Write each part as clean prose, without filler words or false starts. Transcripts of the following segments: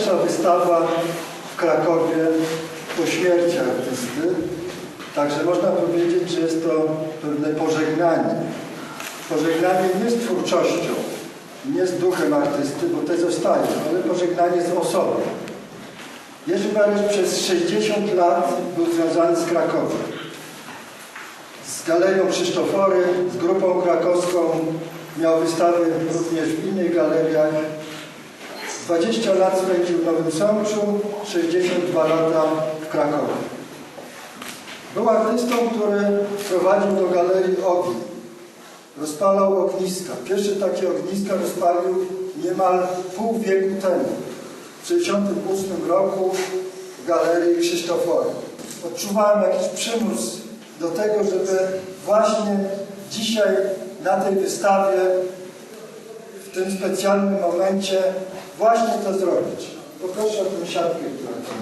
pierwsza wystawa w Krakowie po śmierci artysty. Także można powiedzieć, że jest to pewne pożegnanie. Pożegnanie nie z twórczością, nie z duchem artysty, bo te zostają, ale pożegnanie z osobą. Jerzy Bereś przez 60 lat był związany z Krakowem. Z Galerią Krzysztofory, z grupą krakowską, miał wystawy również w innych galeriach. 20 lat spędził w Nowym Sączu, 62 lata w Krakowie. Był artystą, który prowadził do galerii ogień. Rozpalał ogniska. Pierwsze takie ogniska rozpalił niemal pół wieku temu. W 1968 roku w Galerii Krzysztofory. Odczuwałem jakiś przymus do tego, żeby właśnie dzisiaj na tej wystawie, w tym specjalnym momencie, właśnie to zrobić. Poproszę o tę siatkę, która tam.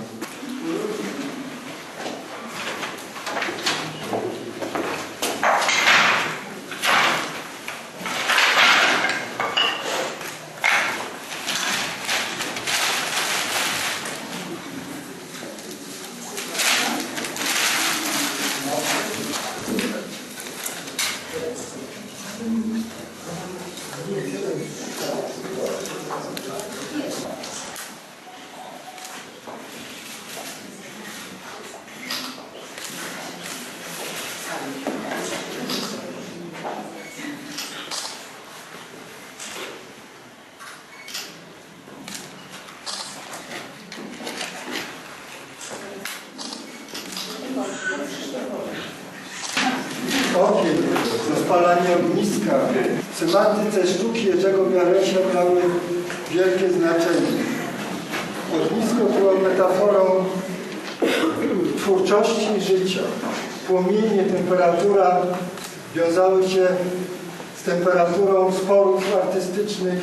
Ogień, rozpalanie ogniska, w semantyce sztuki Jerzego Beresia miały wielkie znaczenie. Ognisko było metaforą twórczości i życia. Płomienie, temperatura wiązały się z temperaturą sporów artystycznych,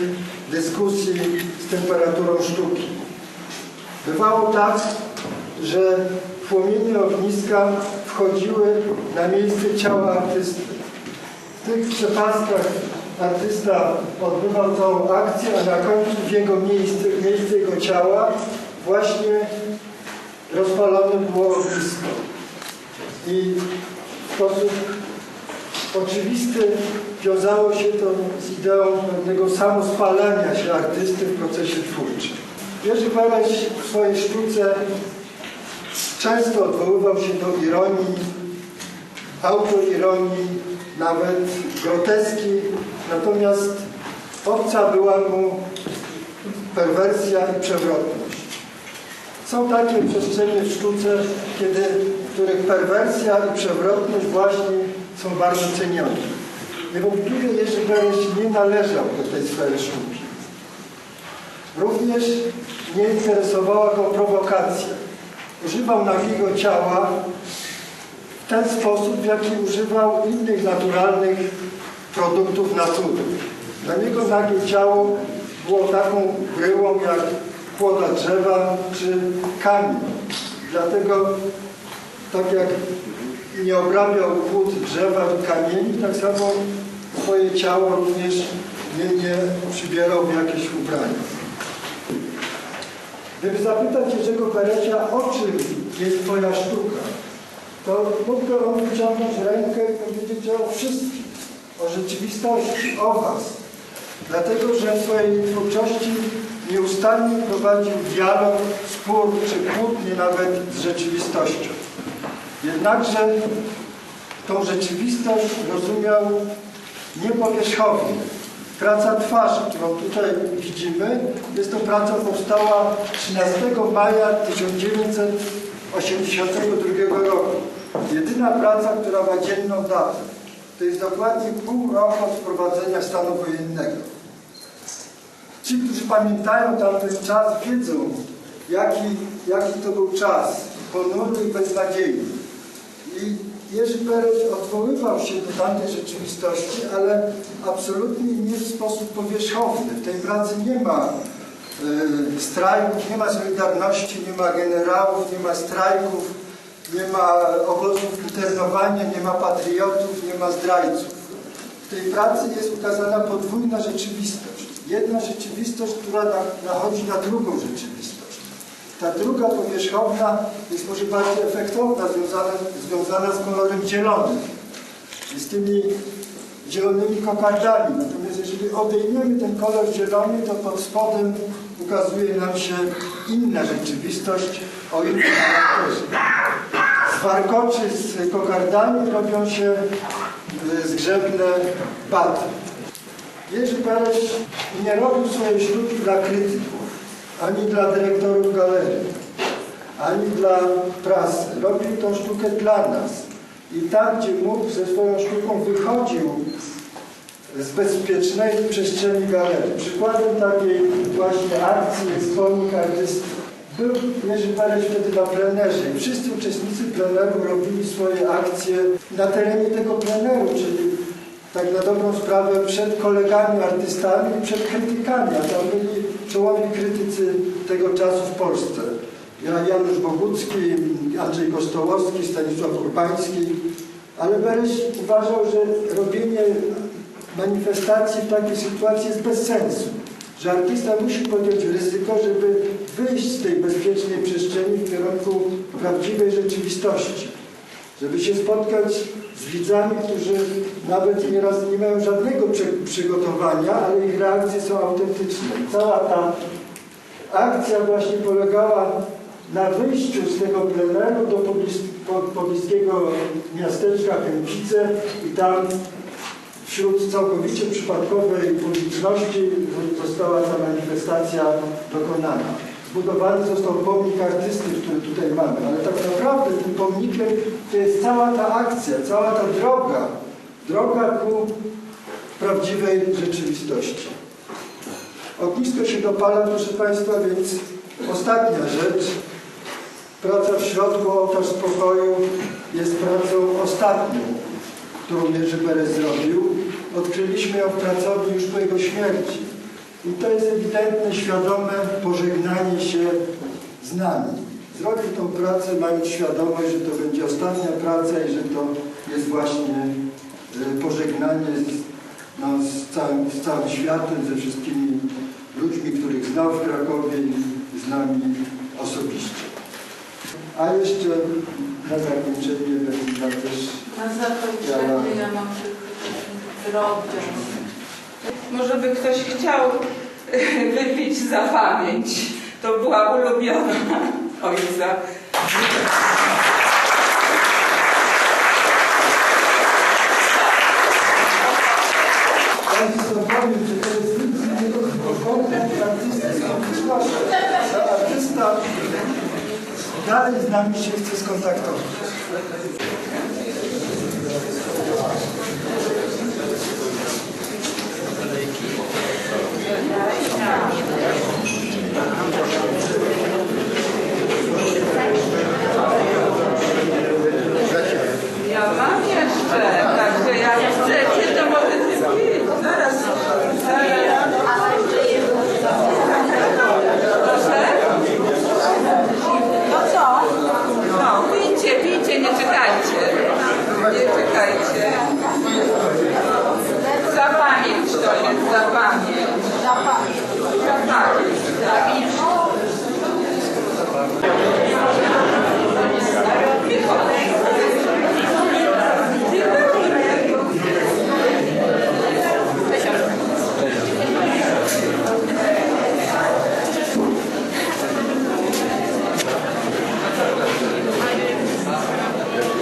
dyskusji, z temperaturą sztuki. Bywało tak, że płomienie ogniska wchodziły na miejsce ciała artysty. W tych przepaskach artysta odbywał całą akcję, a na końcu w jego miejsce jego ciała właśnie rozpalone było ognisko. I w sposób oczywisty wiązało się to z ideą pewnego samospalania się artysty w procesie twórczym. Jerzy Bereś w swojej sztuce często odwoływał się do ironii, autoironii, nawet groteski, natomiast obca była mu perwersja i przewrotność. Są takie przestrzenie w sztuce, w których perwersja i przewrotność właśnie są bardzo cenione. Niewątpliwie Jerzy Bereś nie należał do tej sfery sztuki. Również nie interesowała go prowokacja. Używał nagiego ciała w ten sposób, w jaki używał innych naturalnych produktów natury. Dla niego nagie ciało było taką bryłą jak płoda drzewa czy kamień. Dlatego tak jak nie obrabiał płód drzewa i kamieni, tak samo swoje ciało również nie przybierał w jakieś ubrania. Gdyby zapytać Jerzego Beresia, o czym jest Twoja sztuka, to mógłby on wyciągnąć rękę i powiedzieć, że o wszystkim, o rzeczywistości, o Was. Dlatego, że w swojej twórczości nieustannie prowadził dialog, spór czy kłótnie nawet z rzeczywistością. Jednakże tą rzeczywistość rozumiał niepowierzchownie. Praca Twarz, którą tutaj widzimy, jest to praca powstała 13 maja 1982 roku. Jedyna praca, która ma dzienną datę. To jest dokładnie pół roku od wprowadzenia stanu wojennego. Ci, którzy pamiętają tamten czas, wiedzą, jaki to był czas, ponury i beznadziejny. I Jerzy Bereś odwoływał się do tamtej rzeczywistości, ale absolutnie nie w sposób powierzchowny. W tej pracy nie ma strajków, nie ma Solidarności, nie ma generałów, nie ma strajków, nie ma obozów internowania, nie ma patriotów, nie ma zdrajców. W tej pracy jest ukazana podwójna rzeczywistość. Jedna rzeczywistość, która nachodzi na drugą rzeczywistość. Ta druga powierzchowna jest może bardziej efektowna, związana z kolorem zielonym i z tymi zielonymi kokardami. Natomiast jeżeli odejmiemy ten kolor zielony, to pod spodem ukazuje nam się inna rzeczywistość o innym charakterze. Z warkoczy z kokardami robią się zgrzebne baty. Jerzy Bereś nie robił swojej sztuki dla krytyków, ani dla dyrektorów galerii, ani dla prasy. Robił tą sztukę dla nas. I tam, gdzie mógł, ze swoją sztuką wychodził z bezpiecznej przestrzeni galerii. Przykładem takiej właśnie akcji Wspomnik Artysty był Jerzy Bereś wtedy na plenerze. I wszyscy uczestnicy pleneru robili swoje akcje na terenie tego pleneru, czyli tak na dobrą sprawę przed kolegami artystami i przed krytykami, a tam byli czołowi krytycy tego czasu w Polsce. Janusz Bogucki, Andrzej Kostołowski, Stanisław Urbański, ale Bereś uważał, że robienie manifestacji w takiej sytuacji jest bez sensu, że artysta musi podjąć ryzyko, żeby wyjść z tej bezpiecznej przestrzeni w kierunku prawdziwej rzeczywistości, żeby się spotkać z widzami, którzy nawet nieraz nie mają żadnego przygotowania, ale ich reakcje są autentyczne. I cała ta akcja właśnie polegała na wyjściu z tego pleneru do pobliskiego miasteczka Kępice i tam wśród całkowicie przypadkowej publiczności została ta manifestacja dokonana. Zbudowany został pomnik artysty, który tutaj mamy, ale tak naprawdę tym pomnikiem to jest cała ta akcja, cała ta droga ku prawdziwej rzeczywistości. Ognisko się dopala, proszę Państwa, więc ostatnia rzecz. Praca w środku, ołtarz spokoju jest pracą ostatnią, którą Jerzy Bereś zrobił. Odkryliśmy ją w pracowni już po jego śmierci. I to jest ewidentne, świadome pożegnanie się z nami. Zrobił tą pracę, mając świadomość, że to będzie ostatnia praca i że to jest właśnie pożegnanie z całym światem, ze wszystkimi ludźmi, których znał w Krakowie i z nami osobiście. A jeszcze na zakończenie Berlina też... Na zakończenie ja mam drobę. Może by ktoś chciał wypić za pamięć. To była ulubiona ojca. Artysta dalej z nami się chce skontaktować. Ja mam jeszcze, także jak chcecie, to możecie pić. Zaraz. Proszę? No co? No, pijcie, nie czekajcie. Nie czekajcie. Za pamięć to jest, za pamięć. Za pamięć, tak.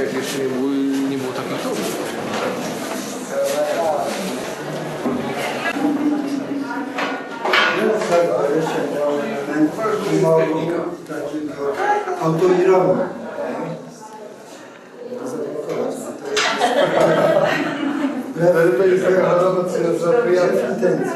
Jak jeszcze nie było takich ludzi. Takiego autoironii. To jest taka intencja.